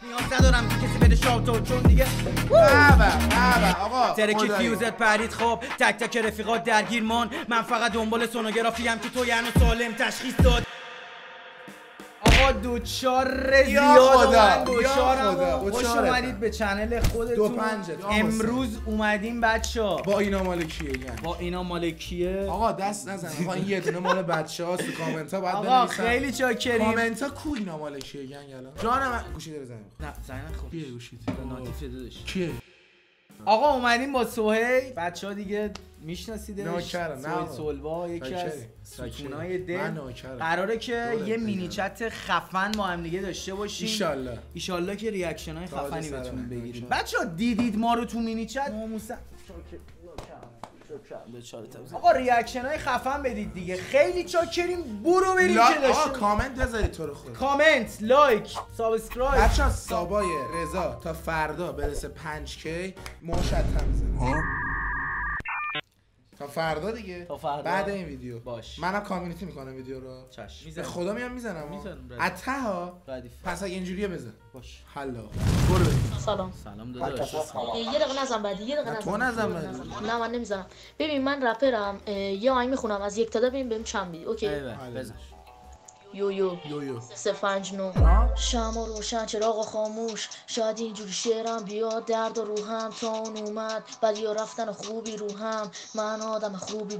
نیاز ندارم که کسی بده شاوت چون دیگه آقا ترکی فیوزت پرید خواب تک تک رفیقات درگیر من فقط دنبال سونوگرافی ام که تو یعنی سالم تشخیص داد. آقا دوچار زیاد من دوچارم. خوش اومدید به چنل خودتون. امروز اومدیم بچه‌ها با اینا مال کیه؟ با اینا مال کیه؟ آقا دست نزن. آقا این یه دونه مال بچه‌هاست. تو کامنت ها باید بنویسن. آقا خیلی چاکریم. کامنت ها کو اینا مال کیه گنگ الان؟ جان من گوشی داره زنگ. نه زنگ نخور. کیه گوشی؟ ناتیف داداش. کیه؟ آقا اومدیم با سهیل. بچه‌ها دیگه میشناسیدش. نوکرم. سهیل سلوا یکی از ستونای دل. قراره که یه مینی چت خفن با هم دیگه داشته باشیم. ایشالله که ریاکشن های خفنی بتونیم بگیریم. بچه‌ها دیدید ما رو تو مینی چت؟ ناموسا آقا ریاکشن های خفن بدید دیگه. خیلی چاکریم. برو بریم که داشته. آقا کامنت بذارید تو رو خود. کامنت، لایک، سابسکرایب. بچه‌ها سابای رضا تا فردا برسه 5K مشتم میزنه. تا فردا دیگه. تا فردا بعد این ویدیو باش. منم کامیونیتی میکنم ویدیو رو. چش. به خدا میام میزنم. عطا ها. پس اگه اینجوریه بزن. باش. حالا. برو بریم. سلام داداش. یه دقیقه نزن بعد. یه دقیقه نزن. تو نزن بعد. نه من نمیزنم. ببین من رپرم. یه آهنگ میخونم از یک تا ده ببین بهم چند میدی. اوکی. بزن. یو 359 شمع روشن چراغ خاموش. شاید اینجوری شعرم بیاد درد و روحم تا اون اومد بدیا رفتن خوبی روحم. من آدم خوبی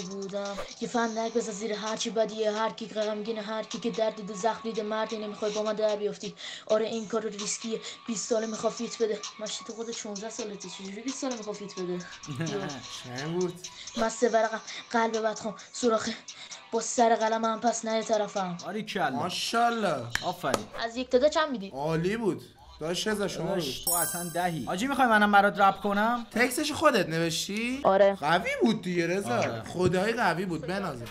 بودم یه فندک بزن زیر هرچی بدیه هر کی غمگین هر کی که درد دیده زخم دیده مردی نمیخوای با من در بیافتی. آره این کار ریسکیه 20 ساله میخواد فیت بده. ماشی تو خود 16 سالته چجوری 20 ساله میخواد فیت بده؟ چند بود؟ مسته ورقم قلب بدخوام سوراخه با سر قلمم پس نه طرفم. باریکلا ماشاءالله. آفرین. از یک تا ده چند میدی؟ عالی بود. داش رضا شما رو. تو اصلا دهی. آجی میخوای منم برات رپ کنم؟ تکستش خودت نوشتی؟ آره. قوی بود دیگه رضا. خدایی قوی بود بنازه.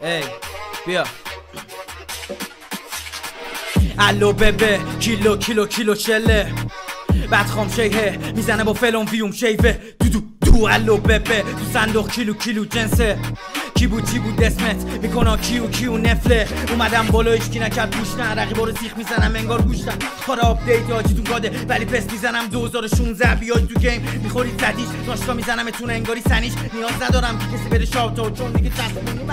ای بیا. الو ببه کیلو چله بدخوام شیهه میزنه با فلون ویوم شیوه دو الو ببه تو صندوق کیلو جنسه کی بود اسمت میکنه کیو نفله اومدم بالا هیچ کی نکرد گوش نه رقیبا رو سیخ میزنم انگار گوشتن کار آپدیت آجیتون گاده ولی پس میزنم 2016 بیای تو گیم میخوری زدیش ناشتا میزنمتون انگاری سنیش نیاز ندارم که کسی بده شاوت چون دیگه چسبونی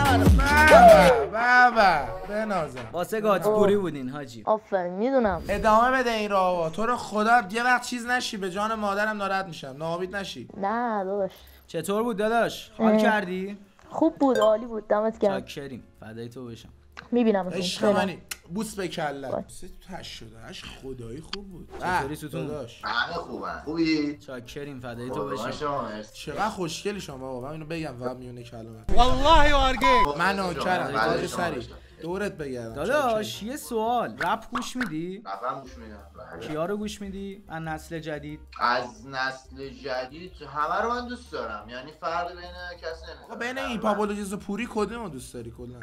بابا بنازم واسه گاتپوری بودین حاجی. آفرین میدونم. ادامه بده این راهو. تو رو خدا یه وقت چیز نشی به جان مادرم ناراحت میشم. ناامید نشی. نه داداش. چطور بود داداش؟ حال کردی؟ خوب بود عالی بود دمت گرم. چاکریم فدای تو بشم. میبینم عشق منی. بوس به کلت. تش شده. اش خدایی خوب بود. چطوری ستون داداش؟ همه خوبن. خوبی؟ چاکریم فدای تو بشم. چقدر خوشگلی شما بابا. من اینو بگم و میونه کلمات. والله یارگی من نوکرم. تاج سری. دورت بگردم. داداش یه سوال رپ گوش میدی؟ رپم گوش میدم. کیا رو گوش میدی؟ از نسل جدید؟ از نسل جدید همه رو من دوست دارم. یعنی فرق بین کسی نمی‌کنه. بین ایپاپولوژیز و پوری کدومو دوست داری کلا؟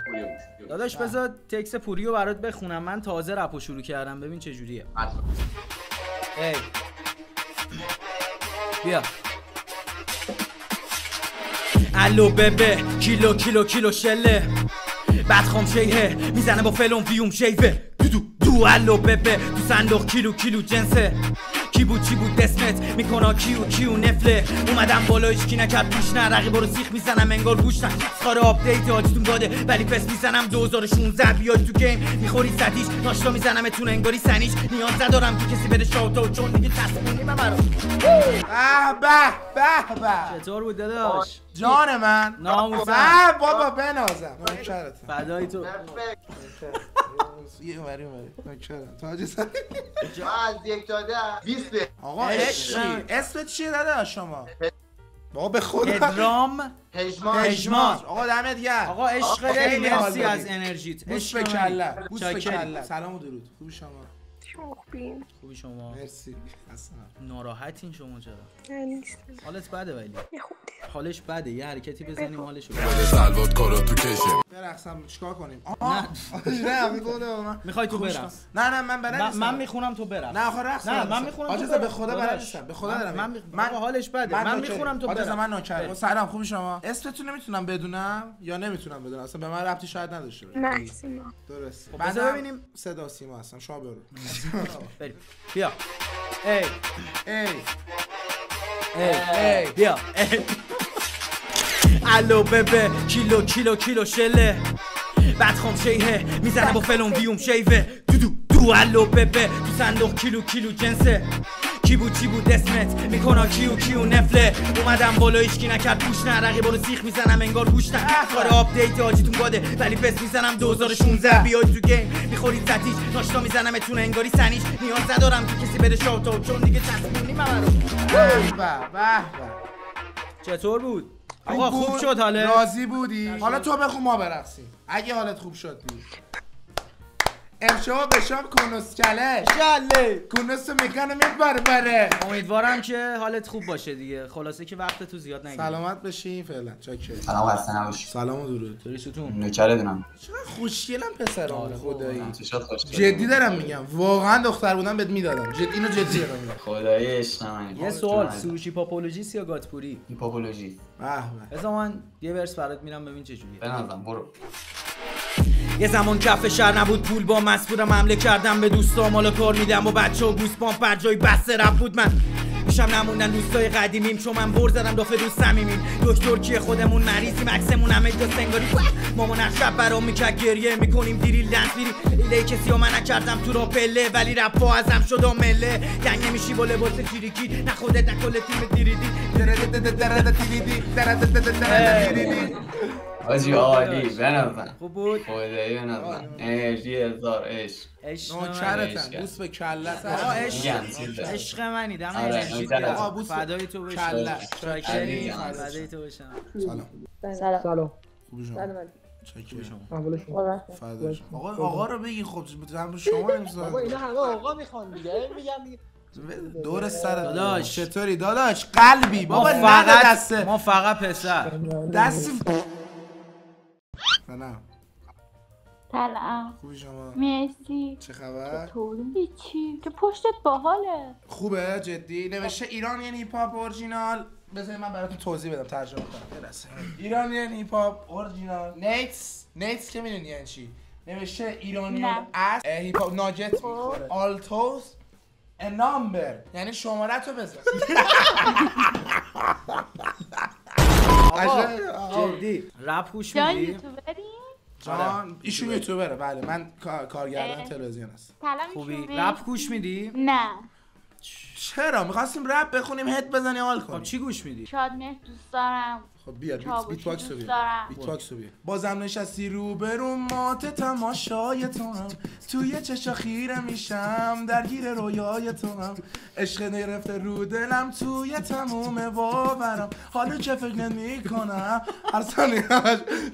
داداش بذار تکس پوریو برات بخونم. من تازه رپو شروع کردم ببین چه جوریه. ای بیا. الو ببه کیلو شله بدخوام شیهه میزنه با فلون ویوم شیوه دو الو ببه تو صندوق کیلو جنسه کی بود اسمت میکنه کیو نفله اومدم بالا هیچ کی نکرد گوش نه رقیبا رو سیخ میزنم انگار گوشتن کار آپدیت آجیتون گاده ولی پس میزنم 2016 بیای تو گیم میخوری زدیش ناشتا میزنمتون انگاری سنیش نیاز ندارم که کسی بده شاوت چون دیگه چسبونی من برام. به چطور بود داداش؟ جان من ناموسم بابا بنازم فدای تو. یه اومری نوکرم تاج سری. از یک تا 20. آقا اسمت چیه داداش شما؟ بابا به خدا پدرام هجمان. آقا دمت گرم. آقا عشق دلی مرسی از انرژیت. بوس به کله. سلام و درود. خوب شما؟ شما خوبین؟ خوبی شما؟ مرسی. اصلا ناراحتین شما چرا؟ نه نیستم. حالت بده ولی یه خورده. حالش بده، یه حرکتی بزنیم حالش رو. برقصم چیکار کنیم؟ نه نه میگم من. میخوای تو برقص؟ نه من بلد نیستم. من میخونم تو برقص. نه آخه رقص نه من میخونم. آجازه به خدا بلد نیستم. به خدا دارم. من حالش بده. من میخونم تو برقص. آجازه من نوکرم. سلام خوبی شما؟ اسمتون نمیتونم بدونم یا نمیتونم بدونم؟ اصلا به من ربطی شاید نداشته باشه. مکسیما. درست. بذار ببینیم صدا سیما هستم. شما برو. بریم. بیا. ای بیا. الو ببه کیلو شله بعد خام شیه میزنه با فلون ویوم شیوه دو الو ببه تو صندوق کیلو جنسه کی بود اسمت میکنه کیو نفله اومدم بالا هیچکی نکرد پوش نه رقیبا رو سیخ میزنم انگار گوش نه کار آپدیت آجیتون گاده ولی پس میزنم 2016 بیاید تو گیم میخورید زتیش ناشتا میزنم اتون انگاری سنیش نیاز ندارم که کسی بده شاوتو چون دیگه چسبونی ممرو به چطور بود؟ آقا خوب شد حاله؟ راضی بودی؟ حالا تو بخون ما برقصیم اگه حالت خوب شد بود امشب بشام کنوس کلش شله کنوسو میکنه میبره امیدوارم که حالت خوب باشه دیگه خلاصه که وقت تو زیاد نگیره سلامت بشین فعلا چاکر سلام خسته نباشی سلام و درود توری ستون نوکرتونم چقدر خوشگلم پسرام خدایی چشات خوشگل جدی دارم میگم واقعا دختر بودم بهت میدادم اینو جدی دارم میگم خدایی عشق منی یه سوال سروشی پاپولوژیست یا گاتپوری؟ هیپاپولوژی به بذار من یه ورس برات میرم ببین چه جوریه بنازم برو یه زمان کف شهر نبود پول با مسئولم حمله کردم به دوستام حالا کار میدم با بچه و گوسپام پر جای بسته رفت بود من میشم نموندن دوستای قدیمیم چون من بر زدم دافه دوست صمیمیم دکتر کیه خودمون مریضیم عکسمون همه جا سنگاری مامان هر شب برام میکرد گریه میکنیم دیریل دنس میری ایله کسی ها من نکردم تو را پله ولی رپا ازم شد و مله گنگه میشی با لباس چیریکی نه خودت نه کل تیم دیریدی آجی عالی بنازم خوب بود خدایی بنازم انرژی هزار عشق نوکرتم بوس به کلت عشق منی دم انرژی فدای تو بشم شاکری فدای تو بشم سلام خوبی شما خوبی شما اول شما فدای شما آقا رو بگی خب شما نمی‌ذارید بابا اینا همه آقا میخوان دیگه میگم دور سر داداش چطوری داداش قلبی بابا نده دسته ما فقط پسر دست سلام سلام خوبی شما مرسی چه خبر هیچی که پشتت باحاله خوبه جدی نوشته ایرانیان هیپ هاپ اورجینال بذارید من براتون توضیح بدم ترجمه کنم برسه ایرانیان هیپ هاپ اورجینال نیتس که میدونی یعنی چی نوشته ایرانیان اس هیپ هاپ ناجت میخوره آلتوز ا نامبر یعنی شماره تو بذار جدی رپ گوش میدی جان ایشون یوتیوبره بله من کارگردان تلویزیون هستم خوبی رپ گوش میدی نه چرا می‌خواستیم رپ بخونیم هد بزنی حال کنیم خب چی گوش میدی شادمهر دوست دارم خب بیا بیت باکس رو بیا بازم نشستی روبرو مات تماشای تو هم توی چشا خیره میشم درگیر رویای تو هم عشق نرفته رو دلم توی تموم باورم حالا چه فکر نمی‌کنم هر ثانیه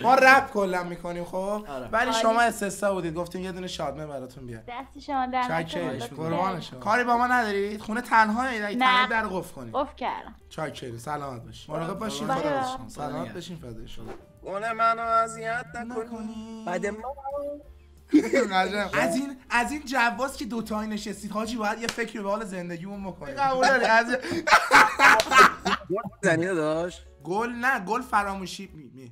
ما رپ کلا میکنیم خب ولی شما استثنا بودید گفتیم یه دونه شادمه براتون بیار دست شما در قربانش کاری با ما ندارید خونه تنهایی تنها در قفل کنید قفل کردم چاکری سلامت باشین مراقب باشین سلامت بشین فدای شما گونه منو اذیت نکنی بعد از این جواز که دوتایی نشستید حاجی باید یه فکری به حال زندگیمون بکنید قبول داری زنی داشت گل فراموشی می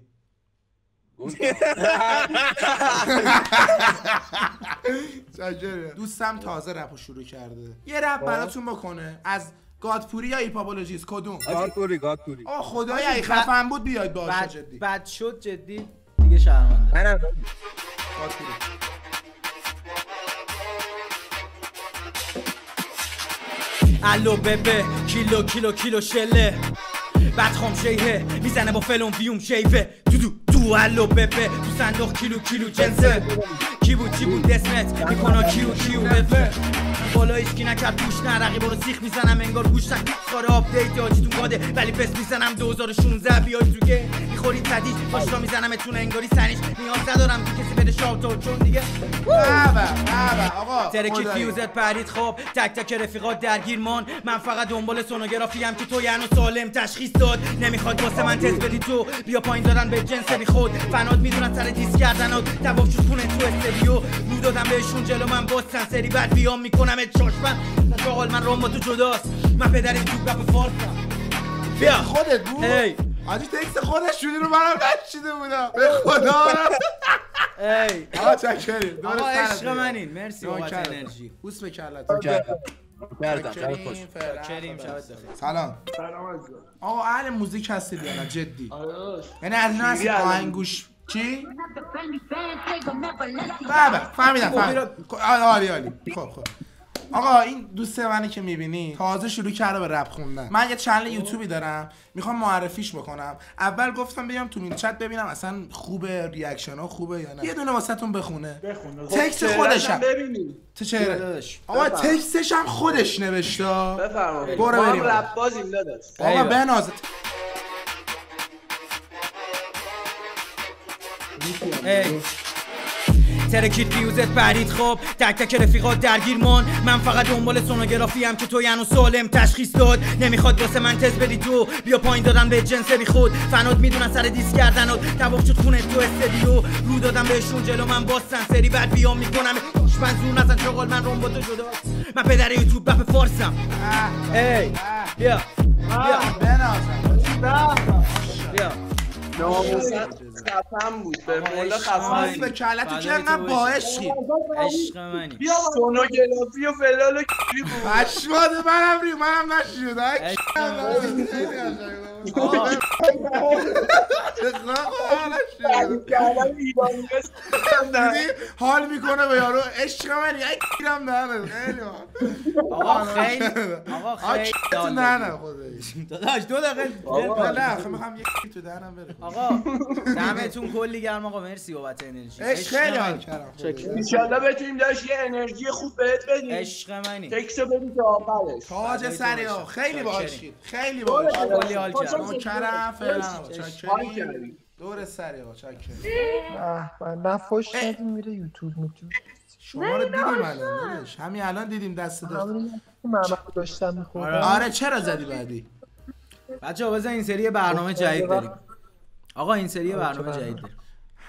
دوستم تازه رپو شروع کرده یه رپ براتون بکنه از گاتپوری یا هیپاپولوژیست کدوم؟ گاتپوری آه خدایی اگه خفن بود بیاید باشه جدی بد شد جدی دیگه شرمنده منم گاتپوری الو ببه کیلو شله بعد خام شیه میزنه با فلون ویوم شیوه دو الو ببه تو صندوق کیلو جنسه کی بود اسمت میکنه کیو بفه بالا هیچکی نکرد پوش نه رقیبا رو سیخ میزنم انگار گوش نه کار آپدیت آجیتون گاده ولی پس میزنم 2016 بیاید تو گیم میخورید تدیش باشتا میزنم اتون انگاری سنیش نیاز ندارم که کسی بده شاوتو چون دیگه آقا ترکی فیوزت پرید خواب تک تک رفیقات درگیر مان من فقط دنبال سونوگرافی ام که تو یعنی سالم تشخیص داد نمیخواد واسه من تست بدی تو بیا پایین دادن به جنس بی خود فناد میدونن سر دیس کردنات تباف شد خونه تو استودیو رو دادم بهشون جلو من باستن سری بعد بیام میکنم چاشمن شغل من روم با تو جداست من پدر یوتیوب رپ فارسم بیا خودت بود آجی تکست خودش شدی رو منم نشیده بودم به خدا ای آقا چکریم آقا عشق منین مرسی بابت انرژی بوس به کلت گردم شب خوش کریم شبت بخیر سلام آقا اهل موزیک هستید یا نه جدی یعنی از اینا هستید آهنگوش چی؟ بابا فهمیدم عالی خب آقا این دوست منی که میبینی تازه شروع کرده به رپ خوندن من یه چنل یوتیوبی دارم میخوام معرفیش بکنم اول گفتم بیام تو این چت ببینم اصلا خوبه ریاکشن ها خوبه یا نه یه دونه واسهتون بخونه تکست خودشم تو چهره آقا تکستش هم خودش نوشته بفرمایید برو بریم رپ بازیم داداش آقا بنازت ترکیت فیوزت پرید خواب تک تک رفیقات درگیر مان من فقط دنبال سونوگرافی ام که تو یعنی سالم تشخیص داد نمیخواد واسه من تست بدی تو بیا پایین دادن به جنس بی خود فناد میدونن سر دیس کردنات تباف شد خونه تو استودیو رو دادم بهشون جلو من باستن سری بعد بیام میکنم من زور نزن شغل من روم با تو جداست من پدر یوتیوب رپ فارسم ای بیا بیا خفن بود به مولا خفن به کلتو که انقدر با عشقی عشق منی سونوگرافی و فلال و کلی بود پشماد منم نشیده حال میکنه به یارو عشق منی گیرم نهنه خیلی آقا خیلی نهنه خودش داداش 2 دقیقه نه میخوام یکی تو دهنم بره آقا دمتون کلی گرم آقا مرسی بابت انرژی عشق خیلی حال کردم انشالله بتونیم داشت یه انرژی خوب بهت بدیم عشق منی تکسو بدیم تا آخرش تاج سری ها خیلی باحالشید خیلی باحال کلی حال کردم کرم فعلا چاکری دور سری ها چاکری نه فوش ندیم میره یوتیوب شما رو دیدیم الان همین الان دیدیم دست من داشتم میخوردم آره چرا زدی بعدی بچه‌ها بزن این سری برنامه جدید داریم آقا این سری برنامه جدید داریم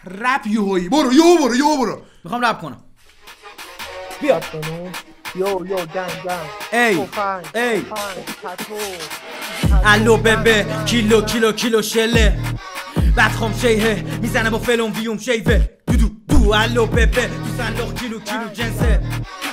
رپ یوهایی برو میخوام رپ کنم بیا یو گنگ ای الو ببه کیلو شله بعد خم شیه میزنه با فلون ویوم شیوه دو الو ببه تو صندوق کیلو جنسه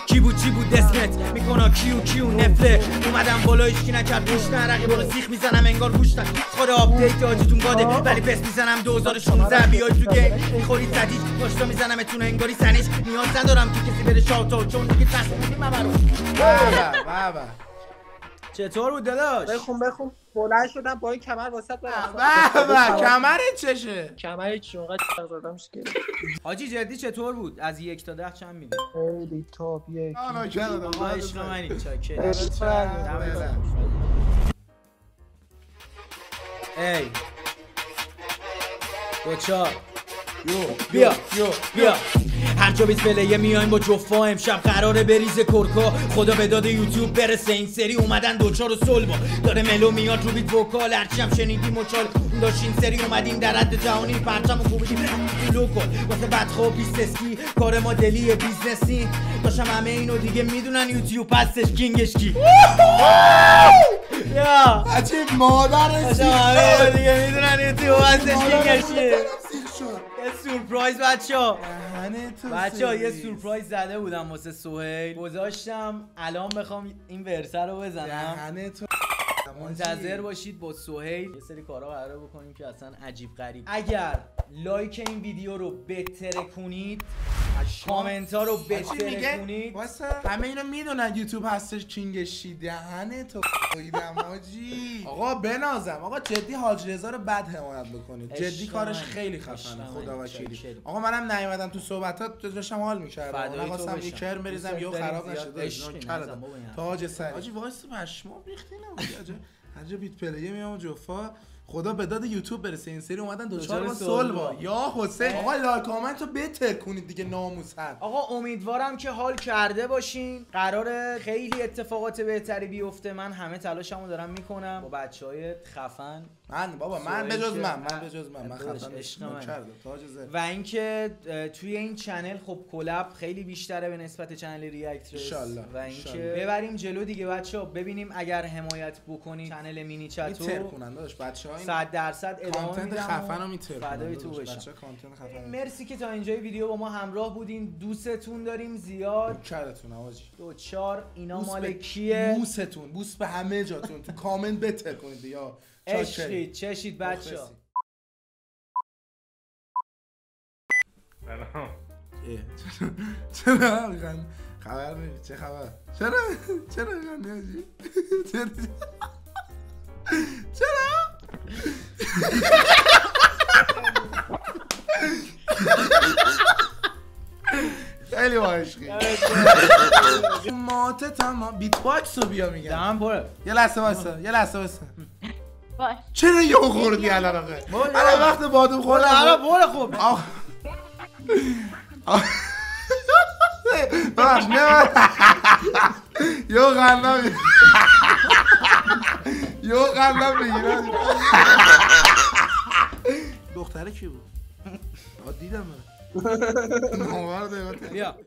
کی بود اسمت میکنه کیو نفله اومدم بالا اشکی نکرد پشت رقیبا رو سیخ میزنم انگار گوشتن خود آپدیت آجیتون گاده ولی پس میزنم 2016 بیای تو گیم میخوری صدیش پاشتا میزنم اتون انگاری سنیش نیاز ندارم که کسی بره شاوتو چون دیگه تصمیمی مبرو بابا چطور بود داداش؟ بخون بلند شدم با این کمر واسط بابا کمرت چشه؟ کمرت چی اونقدر زدمش که حاجی جدی چطور بود؟ از 1 تا 10 چند میدی؟ خیلی تاپ 1 آقا عشق منی چاکر ای دوچار بیا هر جا بیت پلیه میایم با جفا امشب قراره بریزه کرکا خدا به داد یوتیوب برسه این سری اومدن دوچار و سلبا داره ملو میاد رو بیت وکال هرچی هم شنیدیم و چال داشت این سری اومدیم در حد جهانی پرچم و کوبیدیم تو لوکال واسه بدخواه بیست اسکی کار ما دلی بیزنسی داشتم همه اینو دیگه میدونن یوتیوب هستش کینگش کی یا عجیب مادرش همه دیگه میدونن یوتیوب هستش کینگش کی سورپرایز بچه‌ها یه سورپرایز زده بودم واسه سهیل گذاشتم الان بخوام این ورسه رو بزنم منتظر باشید با سهیل یه سری کارا قراره بکنیم که اصلا عجیب غریب اگر لایک این ویدیو رو بترکونید کامنت ها رو بترکونید همه اینو میدونن یوتیوب هستش کینگش چی دهنه تو قیدم حاجی آقا بنازم آقا جدی حاج رضا رو بد حمایت بکنید جدی کارش خیلی خفنه خدا وکیلی آقا منم نیومدم تو صحبتات داشتم حال می‌کردم نخواستم یه کرم بریزم یهو خراب نشه تاج سر حاجی وایس پشمام ریختی نمیاد حاجی بیت پلیه میام جفا خدا به داد یوتیوب برسه این سری اومدن دوچار با سلوا یا حسین. آقا لایک کامنت رو بتر کنید دیگه ناموسن. آقا امیدوارم که حال کرده باشین. قراره خیلی اتفاقات بهتری بیفته. من همه تلاشمو دارم میکنم با بچهای خفن. من به جز من خفن عشق من کردم و اینکه توی این چنل خب کلاب خیلی بیشتره به نسبت چنل ریاکترز و اینکه ببریم جلو دیگه بچه‌ها. ببینیم اگر حمایت بکنید چنل مینی چتو میتر کنن داداش بچه‌ها 100% ادامه میدن. خفن رو میتر فدای تو بشم. مرسی که تا اینجای ویدیو با ما همراه بودین. دوستتون داریم زیاد. چرتون آجی دوچار اینا مال کیه؟ بوستون بوس به همه جاتون تو کامنت بتر کنید یا عشقید چشید بچه‌ها. سلام. چرا خبر نیست؟ چه خبر؟ چرا میگی؟ چرا؟ خیلی عشقی. مات تمام بیت باکس رو بیا میگم. دهن پره. یه لحظه وایسا. باش. چرا یهو خوردی الان آخه؟ الان وقت بادوم خوردن. الان برو خوب. باش نه. یو قندم بگیرم. دختره کی بود؟ دیدم من. بیا